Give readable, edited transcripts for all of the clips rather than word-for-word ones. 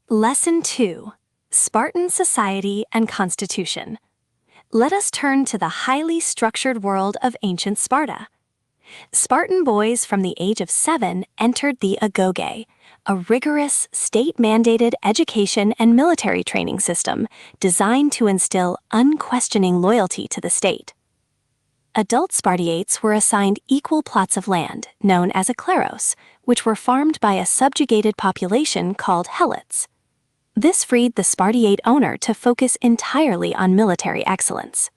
Lesson 2. Spartan Society and Constitution. Let us turn to the highly structured world of ancient Sparta. Spartan boys from the age of 7 entered the Agoge, a rigorous, state-mandated education and military training system designed to instill unquestioning loyalty to the state. Adult Spartiates were assigned equal plots of land, known as a kleros, which were farmed by a subjugated population called Helots. This freed the Spartiate owner to focus entirely on military excellence.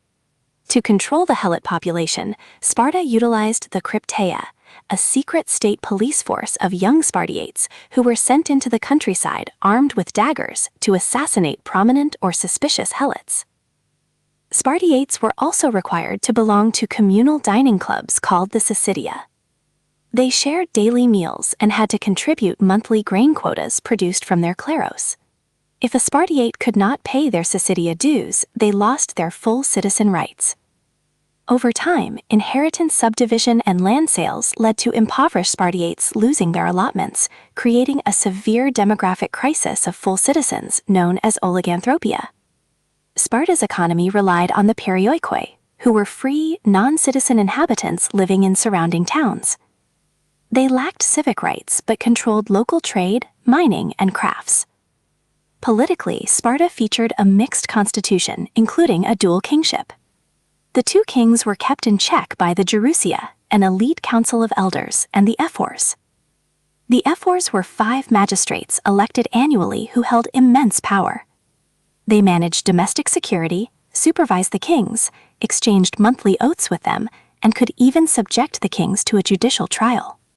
To control the Helot population, Sparta utilized the Krypteia, a secret state police force of young Spartiates who were sent into the countryside armed with daggers to assassinate prominent or suspicious Helots. Spartiates were also required to belong to communal dining clubs called the Spartiates. They shared daily meals and had to contribute monthly grain quotas produced from their kleros. If a Spartiate could not pay their Spartiate dues, they lost their full citizen rights. Over time, inheritance subdivision and land sales led to impoverished Spartiates losing their allotments, creating a severe demographic crisis of full citizens known as oliganthropia. Sparta's economy relied on the perioikoi, who were free, non-citizen inhabitants living in surrounding towns. They lacked civic rights but controlled local trade, mining, and crafts. Politically, Sparta featured a mixed constitution, including a dual kingship. The two kings were kept in check by the Gerousia, an elite council of elders, and the ephors. The ephors were 5 magistrates elected annually who held immense power. They managed domestic security, supervised the kings, exchanged monthly oaths with them, and could even subject the kings to a judicial trial.